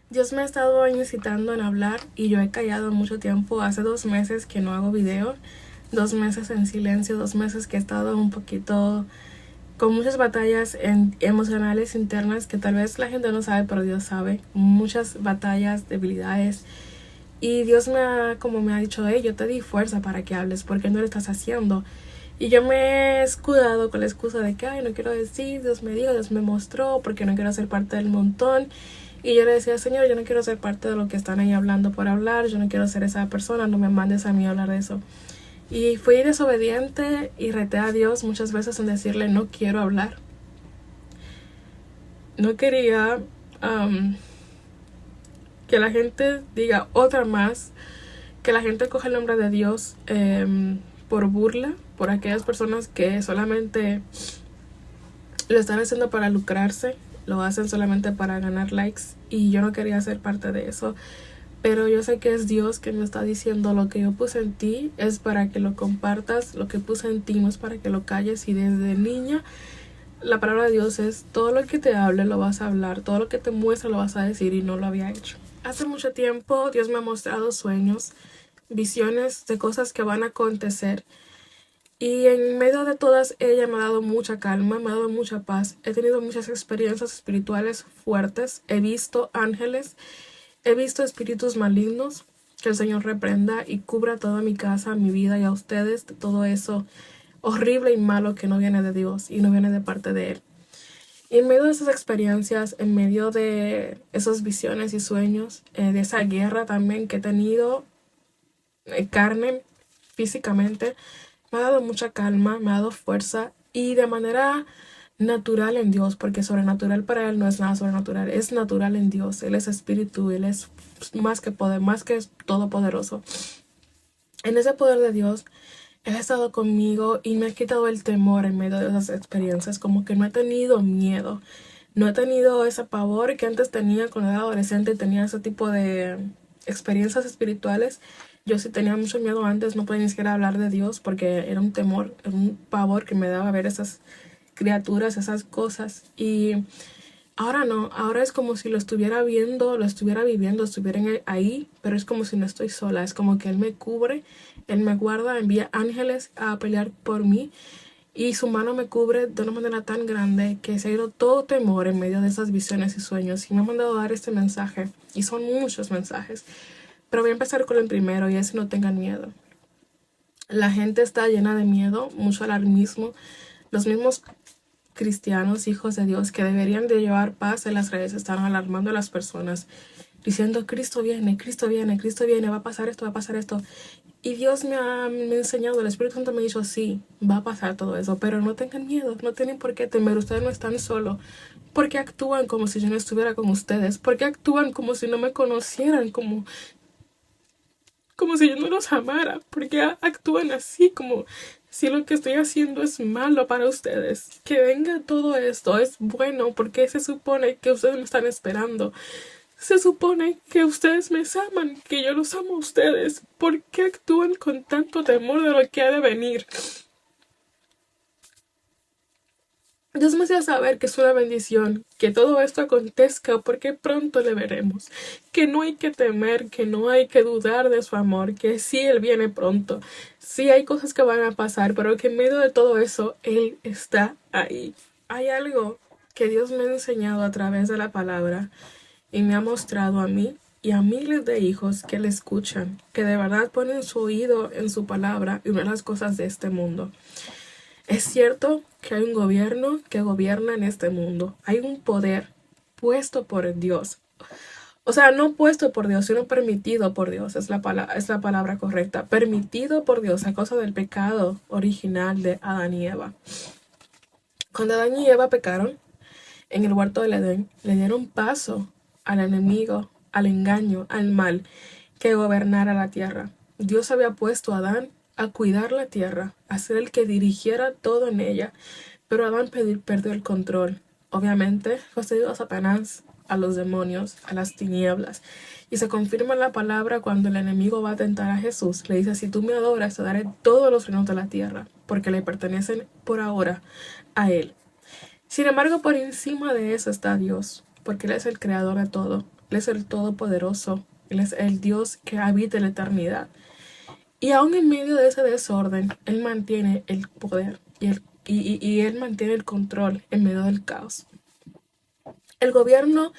Dios me ha estado incitando en hablar y yo he callado mucho tiempo. Hace 2 meses que no hago video, 2 meses en silencio, 2 meses que he estado un poquito con muchas batallas emocionales internas que tal vez la gente no sabe, pero Dios sabe. Muchas batallas, debilidades. Y Dios como me ha dicho, hey, yo te di fuerza para que hables, ¿por qué no lo estás haciendo? Y yo me he escudado con la excusa de que, ay, no quiero decir, Dios me dijo, Dios me mostró, porque no quiero ser parte del montón. Y yo le decía, Señor, yo no quiero ser parte de lo que están ahí hablando por hablar, yo no quiero ser esa persona, no me mandes a mí a hablar de eso. Y fui desobediente y reté a Dios muchas veces en decirle, no quiero hablar. No quería que la gente diga otra más, que la gente coja el nombre de Dios por burla, por aquellas personas que solamente lo están haciendo para lucrarse, lo hacen solamente para ganar likes y yo no quería ser parte de eso. Pero yo sé que es Dios que me está diciendo lo que yo puse en ti es para que lo compartas, lo que puse en ti no es para que lo calles. Y desde niña la palabra de Dios es todo lo que te hable lo vas a hablar, todo lo que te muestre lo vas a decir y no lo había hecho. Hace mucho tiempo Dios me ha mostrado sueños, visiones de cosas que van a acontecer. Y en medio de todas ellas me ha dado mucha calma, me ha dado mucha paz. He tenido muchas experiencias espirituales fuertes. He visto ángeles, he visto espíritus malignos. Que el Señor reprenda y cubra toda mi casa, mi vida y a ustedes de todo eso horrible y malo que no viene de Dios y no viene de parte de Él. Y en medio de esas experiencias, en medio de esas visiones y sueños, de esa guerra también que he tenido, carne, físicamente, me ha dado mucha calma, me ha dado fuerza y de manera natural en Dios, porque sobrenatural para Él no es nada sobrenatural, es natural en Dios. Él es espíritu, Él es más que poder, más que todopoderoso. En ese poder de Dios, Él ha estado conmigo y me ha quitado el temor en medio de esas experiencias, como que no he tenido miedo, no he tenido ese pavor que antes tenía cuando era adolescente y tenía ese tipo de experiencias espirituales. Yo sí tenía mucho miedo antes, no podía ni siquiera hablar de Dios porque era un temor, era un pavor que me daba ver esas criaturas, esas cosas. Y ahora no, ahora es como si lo estuviera viendo, lo estuviera viviendo, estuviera ahí, pero es como si no estoy sola, es como que Él me cubre, Él me guarda, envía ángeles a pelear por mí y su mano me cubre de una manera tan grande que se ha ido todo temor en medio de esas visiones y sueños y me ha mandado a dar este mensaje y son muchos mensajes, pero voy a empezar con el primero y es no tengan miedo. La gente está llena de miedo, mucho alarmismo, los mismos cristianos, hijos de Dios, que deberían de llevar paz en las redes, están alarmando a las personas, diciendo, Cristo viene, Cristo viene, Cristo viene, va a pasar esto, va a pasar esto. Y Dios me ha enseñado, el Espíritu Santo me ha dicho, sí, va a pasar todo eso, pero no tengan miedo, no tienen por qué temer, ustedes no están solos. ¿Por qué actúan como si yo no estuviera con ustedes? ¿Por qué actúan como si no me conocieran, como si yo no los amara? ¿Por qué actúan así, como si lo que estoy haciendo es malo para ustedes? Que venga todo esto, es bueno, porque se supone que ustedes me están esperando. Se supone que ustedes me aman, que yo los amo a ustedes. ¿Por qué actúan con tanto temor de lo que ha de venir? Dios me hacía saber que es una bendición, que todo esto acontezca porque pronto le veremos, que no hay que temer, que no hay que dudar de su amor, que sí Él viene pronto, sí hay cosas que van a pasar, pero que en medio de todo eso Él está ahí. Hay algo que Dios me ha enseñado a través de la palabra y me ha mostrado a mí y a miles de hijos que le escuchan, que de verdad ponen su oído en su palabra y no en las cosas de este mundo. Es cierto que hay un gobierno que gobierna en este mundo. Hay un poder puesto por Dios. O sea, no puesto por Dios, sino permitido por Dios. Es la palabra correcta. Permitido por Dios a causa del pecado original de Adán y Eva. Cuando Adán y Eva pecaron en el huerto del Edén, le dieron paso al enemigo, al engaño, al mal que gobernara la tierra. Dios había puesto a Adán a cuidar la tierra, a ser el que dirigiera todo en ella, pero Adán perdió el control. Obviamente fue cedido a Satanás, a los demonios, a las tinieblas. Y se confirma en la palabra cuando el enemigo va a tentar a Jesús. Le dice, si tú me adoras, te daré todos los reinos de la tierra, porque le pertenecen por ahora a Él. Sin embargo, por encima de eso está Dios, porque Él es el creador de todo. Él es el Todopoderoso. Él es el Dios que habita en la eternidad. Y aún en medio de ese desorden, Él mantiene el poder y Él mantiene el control en medio del caos. El gobierno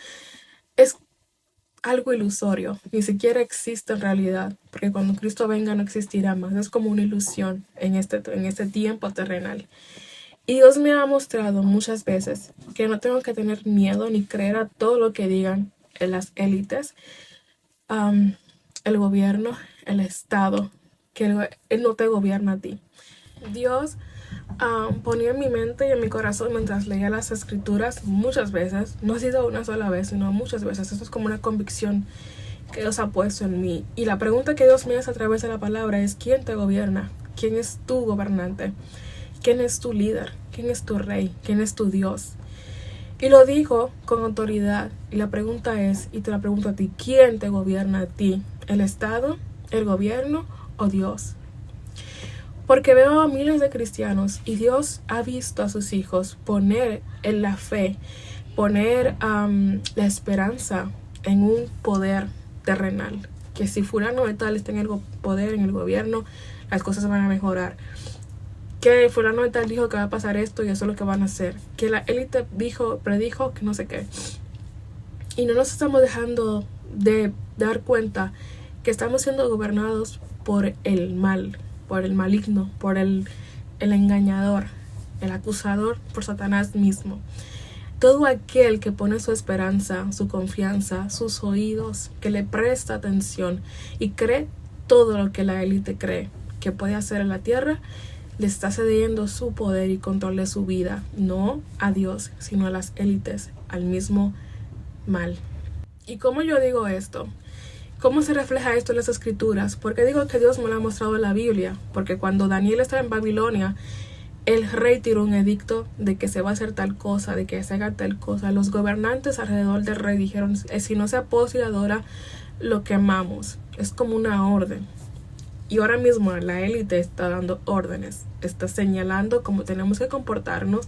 es algo ilusorio, ni siquiera existe en realidad, porque cuando Cristo venga no existirá más. Es como una ilusión en este tiempo terrenal. Y Dios me ha mostrado muchas veces que no tengo que tener miedo ni creer a todo lo que digan en las élites, el gobierno, el Estado, que Él no te gobierna a ti. Dios ponía en mi mente y en mi corazón mientras leía las escrituras muchas veces, no ha sido una sola vez, sino muchas veces. Esto es como una convicción que Dios ha puesto en mí. Y la pregunta que Dios me hace a través de la palabra es: ¿quién te gobierna? ¿Quién es tu gobernante? ¿Quién es tu líder? ¿Quién es tu rey? ¿Quién es tu Dios? Y lo digo con autoridad. Y la pregunta es, y te la pregunto a ti: ¿quién te gobierna a ti? ¿El Estado? ¿El gobierno? ¿O Dios? Porque veo a miles de cristianos y Dios ha visto a sus hijos poner en la fe, poner la esperanza en un poder terrenal. Que si fulano de tal está en el poder, en el gobierno, las cosas van a mejorar. Que fulano de tal dijo que va a pasar esto y eso es lo que van a hacer. Que la élite predijo que no sé qué. Y no nos estamos dejando de dar cuenta que estamos siendo gobernados por el mal, por el maligno, por el engañador, el acusador, por Satanás mismo. Todo aquel que pone su esperanza, su confianza, sus oídos, que le presta atención y cree todo lo que la élite cree que puede hacer en la tierra, le está cediendo su poder y control de su vida, no a Dios, sino a las élites, al mismo mal. ¿Y cómo yo digo esto? ¿Cómo se refleja esto en las escrituras? ¿Por qué digo que Dios me lo ha mostrado en la Biblia? Porque cuando Daniel estaba en Babilonia, el rey tiró un edicto de que se va a hacer tal cosa, de que se haga tal cosa. Los gobernantes alrededor del rey dijeron: si no se apoya y adora, lo quemamos. Es como una orden. Y ahora mismo la élite está dando órdenes, está señalando cómo tenemos que comportarnos,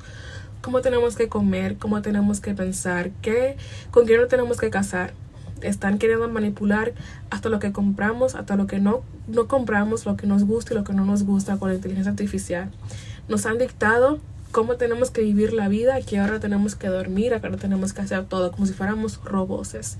cómo tenemos que comer, cómo tenemos que pensar, con quién no tenemos que casar. Están queriendo manipular hasta lo que compramos, hasta lo que no compramos, lo que nos gusta y lo que no nos gusta con la inteligencia artificial. Nos han dictado cómo tenemos que vivir la vida, que ahora tenemos que dormir, que ahora tenemos que hacer todo como si fuéramos robots.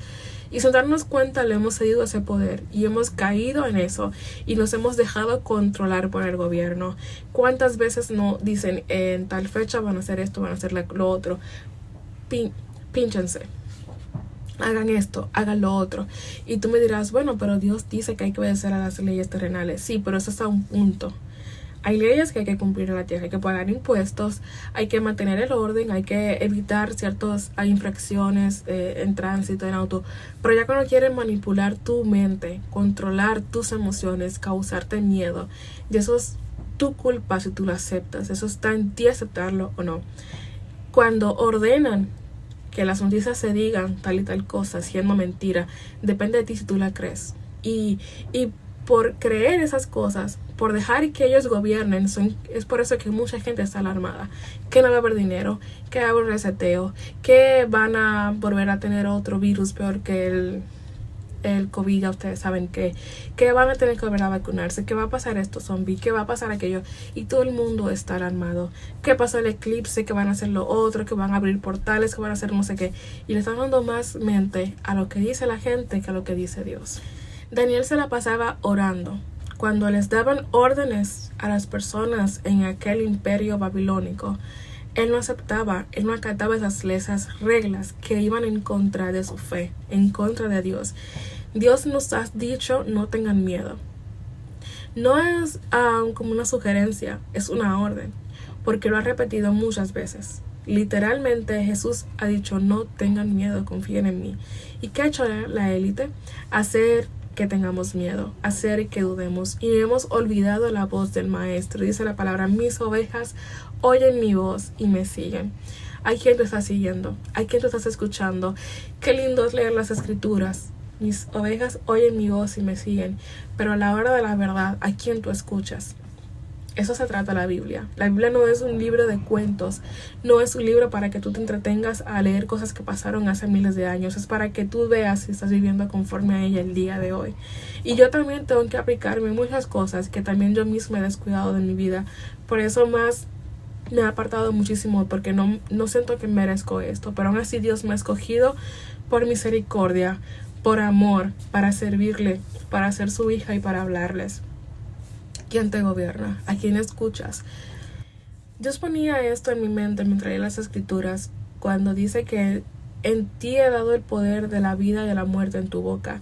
Y sin darnos cuenta le hemos cedido ese poder y hemos caído en eso y nos hemos dejado controlar por el gobierno. ¿Cuántas veces no dicen en tal fecha van a hacer esto, van a hacer lo otro? Pínchense. Hagan esto, hagan lo otro. Y tú me dirás: bueno, pero Dios dice que hay que obedecer a las leyes terrenales. Sí, pero eso está a un punto. Hay leyes que hay que cumplir en la tierra, hay que pagar impuestos, hay que mantener el orden, hay que evitar ciertas infracciones en tránsito, en auto. Pero ya cuando quieren manipular tu mente, controlar tus emociones, causarte miedo, y eso es tu culpa si tú lo aceptas. Eso está en ti aceptarlo o no. Cuando ordenan que las noticias se digan tal y tal cosa, siendo mentira, depende de ti si tú la crees. Y por creer esas cosas, por dejar que ellos gobiernen, es por eso que mucha gente está alarmada. Que no va a haber dinero, que va a haber un reseteo, que van a volver a tener otro virus peor que el COVID, ya ustedes saben que van a tener que volver a vacunarse, que va a pasar esto zombie, que va a pasar aquello, y todo el mundo está alarmado. Que pasó el eclipse, que van a hacer lo otro, que van a abrir portales, que van a hacer no sé qué, y le están dando más mente a lo que dice la gente que a lo que dice Dios. Daniel se la pasaba orando. Cuando les daban órdenes a las personas en aquel imperio babilónico, él no aceptaba, él no acataba esas reglas que iban en contra de su fe, en contra de Dios. Dios nos ha dicho: no tengan miedo. No es como una sugerencia, es una orden, porque lo ha repetido muchas veces. Literalmente Jesús ha dicho: no tengan miedo, confíen en mí. ¿Y qué ha hecho la élite? Hacer que tengamos miedo, hacer que dudemos, y hemos olvidado la voz del maestro. Dice la palabra: mis ovejas oyen mi voz y me siguen. Hay quien te está siguiendo, hay quien te estás escuchando. Qué lindo es leer las escrituras. Mis ovejas oyen mi voz y me siguen, pero a la hora de la verdad, ¿a quién tú escuchas? Eso se trata la Biblia. La Biblia no es un libro de cuentos, no es un libro para que tú te entretengas a leer cosas que pasaron hace miles de años. Es para que tú veas si estás viviendo conforme a ella el día de hoy. Y yo también tengo que aplicarme muchas cosas que también yo misma he descuidado de mi vida. Por eso más me ha apartado muchísimo, porque no siento que merezco esto. Pero aún así Dios me ha escogido por misericordia, por amor, para servirle, para ser su hija y para hablarles. ¿Quién te gobierna? ¿A quién escuchas? Dios ponía esto en mi mente mientras leía las escrituras, cuando dice que en ti he dado el poder de la vida y de la muerte en tu boca.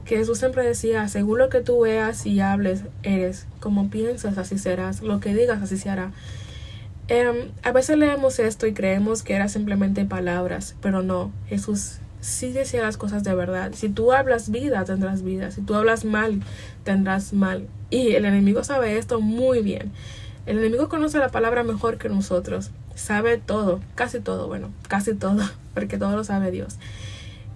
Que Jesús siempre decía, según lo que tú veas y hables, eres. Como piensas, así serás. Lo que digas, así se hará. A veces leemos esto y creemos que era simplemente palabras, pero no. Jesús sí decía las cosas de verdad. Si tú hablas vida, tendrás vida. Si tú hablas mal, tendrás mal. Y el enemigo sabe esto muy bien. El enemigo conoce la palabra mejor que nosotros. Sabe todo, casi todo, porque todo lo sabe Dios.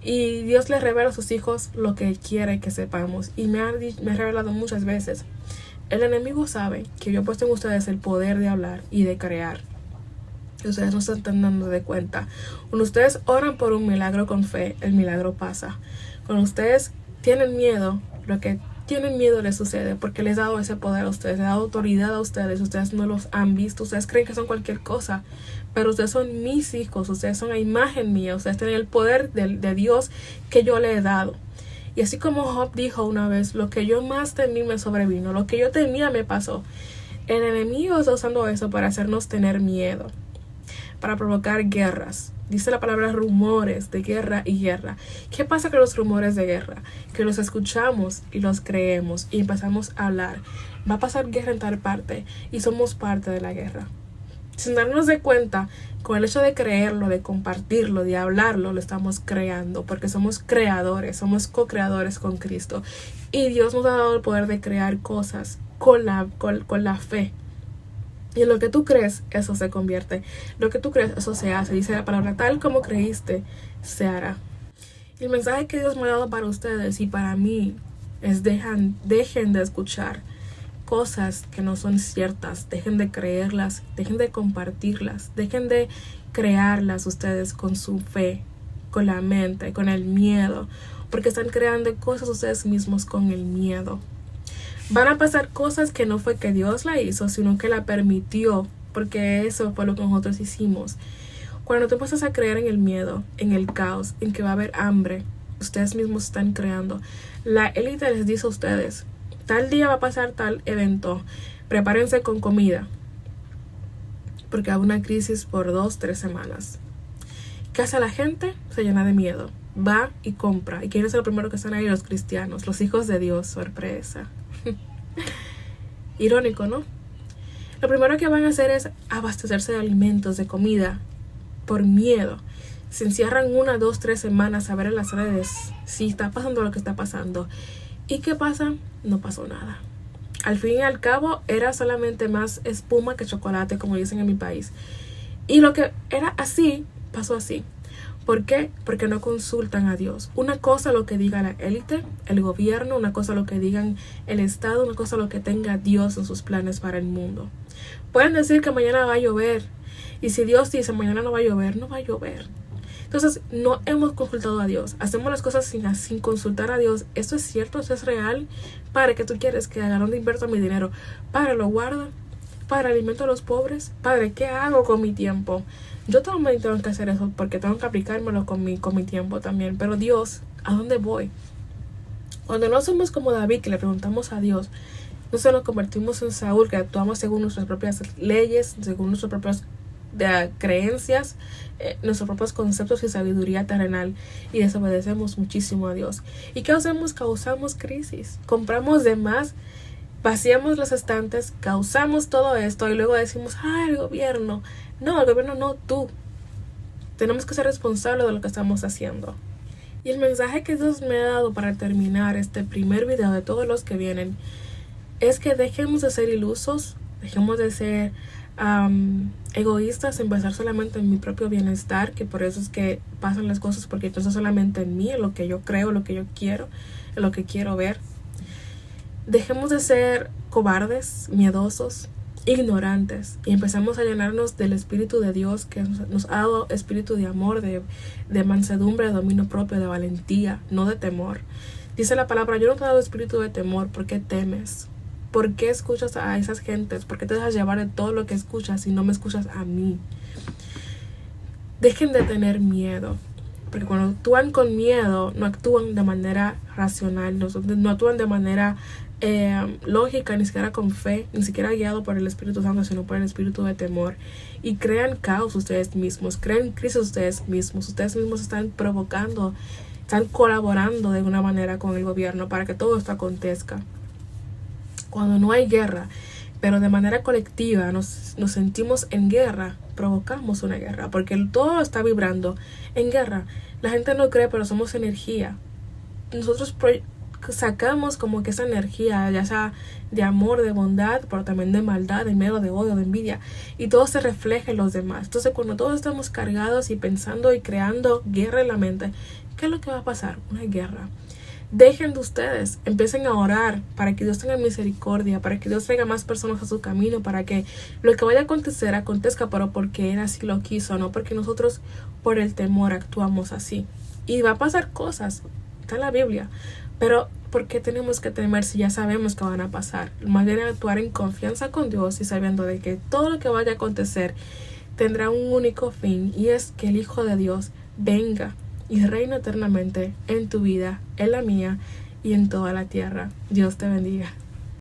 Y Dios le revela a sus hijos lo que quiere que sepamos. Y me ha revelado muchas veces. El enemigo sabe que yo he puesto en ustedes el poder de hablar y de crear. Ustedes no se están dando de cuenta. Cuando ustedes oran por un milagro con fe, el milagro pasa. Cuando ustedes tienen miedo, lo que tienen miedo les sucede, porque les he dado ese poder a ustedes, les he dado autoridad a ustedes. Ustedes no los han visto, ustedes creen que son cualquier cosa, pero ustedes son mis hijos, ustedes son a imagen mía, ustedes tienen el poder de Dios que yo le he dado. Y así como Job dijo una vez, lo que yo más temí me sobrevino, lo que yo temía me pasó. El enemigo está usando eso para hacernos tener miedo, para provocar guerras. Dice la palabra rumores de guerra y guerra. ¿Qué pasa con los rumores de guerra? Que los escuchamos y los creemos y empezamos a hablar. Va a pasar guerra en tal parte y somos parte de la guerra. Sin darnos de cuenta, con el hecho de creerlo, de compartirlo, de hablarlo, lo estamos creando, porque somos creadores, somos co-creadores con Cristo. Y Dios nos ha dado el poder de crear cosas con la fe. Y en lo que tú crees, eso se convierte. Lo que tú crees, eso se hace. Dice la palabra, tal como creíste, se hará. Y el mensaje que Dios me ha dado para ustedes y para mí es dejen de escuchar cosas que no son ciertas. Dejen de creerlas, dejen de compartirlas, dejen de crearlas ustedes con su fe, con la mente, con el miedo. Porque están creando cosas ustedes mismos con el miedo. Van a pasar cosas que no fue que Dios la hizo, sino que la permitió, porque eso fue lo que nosotros hicimos. Cuando tú empiezas a creer en el miedo, en el caos, en que va a haber hambre, ustedes mismos están creando. La élite les dice a ustedes, tal día va a pasar tal evento, prepárense con comida, porque hay una crisis por 2-3 semanas. ¿Qué hace la gente? Se llena de miedo. Va y compra. ¿Y quiénes son los primeros que están ahí? Los cristianos, los hijos de Dios. Sorpresa. Irónico, ¿no? Lo primero que van a hacer es abastecerse de alimentos, de comida, por miedo. Se encierran 1, 2, 3 semanas a ver en las redes si está pasando lo que está pasando. ¿Y qué pasa? No pasó nada. Al fin y al cabo era solamente más espuma que chocolate, como dicen en mi país. Y lo que era así, pasó así. ¿Por qué? Porque no consultan a Dios. Una cosa lo que diga la élite, el gobierno, una cosa lo que digan el Estado, una cosa lo que tenga Dios en sus planes para el mundo. Pueden decir que mañana va a llover. Y si Dios dice mañana no va a llover, no va a llover. Entonces no hemos consultado a Dios. Hacemos las cosas sin consultar a Dios. ¿Esto es cierto? ¿Esto es real? ¿Para qué tú quieres que haga? ¿Dónde invierto mi dinero? ¿Para lo guardo? ¿Para alimento a los pobres? Padre, ¿qué hago con mi tiempo? Yo también tengo que hacer eso porque tengo que aplicármelo con mi tiempo también. Pero Dios, ¿a dónde voy? Cuando no somos como David, que le preguntamos a Dios, no se nos convertimos en Saúl, que actuamos según nuestras propias leyes, según nuestras propias creencias, nuestros propios conceptos y sabiduría terrenal, y desobedecemos muchísimo a Dios. ¿Y qué hacemos? Causamos crisis. Compramos de más, vaciamos los estantes, causamos todo esto y luego decimos, el gobierno. No, el gobierno no, tú. Tenemos que ser responsables de lo que estamos haciendo. Y el mensaje que Dios me ha dado para terminar este primer video de todos los que vienen es que dejemos de ser ilusos, dejemos de ser egoístas, en basar solamente en mi propio bienestar, que por eso es que pasan las cosas, porque pienso solamente en mí, en lo que yo creo, lo que yo quiero, en lo que quiero ver. Dejemos de ser cobardes, miedosos, ignorantes y empezamos a llenarnos del Espíritu de Dios, que nos ha dado espíritu de amor, de mansedumbre, de dominio propio, de valentía, no de temor. Dice la palabra: yo no te he dado espíritu de temor. ¿Por qué temes? ¿Por qué escuchas a esas gentes? ¿Por qué te dejas llevar de todo lo que escuchas y no me escuchas a mí? Dejen de tener miedo, porque cuando actúan con miedo no actúan de manera racional, no actúan de manera lógica, ni siquiera con fe, ni siquiera guiado por el Espíritu Santo, sino por el espíritu de temor, y crean caos ustedes mismos, crean crisis ustedes mismos están provocando, están colaborando de alguna manera con el gobierno para que todo esto acontezca. Cuando no hay guerra, pero de manera colectiva nos sentimos en guerra, provocamos una guerra, porque todo está vibrando en guerra. La gente no cree, pero somos energía. Nosotros sacamos como que esa energía, ya sea de amor, de bondad, pero también de maldad, de miedo, de odio, de envidia, y todo se refleja en los demás. Entonces, cuando todos estamos cargados y pensando y creando guerra en la mente, ¿qué es lo que va a pasar? Una guerra. Dejen de ustedes, empiecen a orar para que Dios tenga misericordia, para que Dios traiga más personas a su camino, para que lo que vaya a acontecer acontezca, pero porque Él así lo quiso, no porque nosotros por el temor actuamos así. Y va a pasar cosas, está en la Biblia, pero ¿por qué tenemos que temer si ya sabemos que van a pasar? Más bien actuar en confianza con Dios y sabiendo de que todo lo que vaya a acontecer tendrá un único fin, y es que el Hijo de Dios venga y reina eternamente en tu vida, en la mía y en toda la tierra. Dios te bendiga.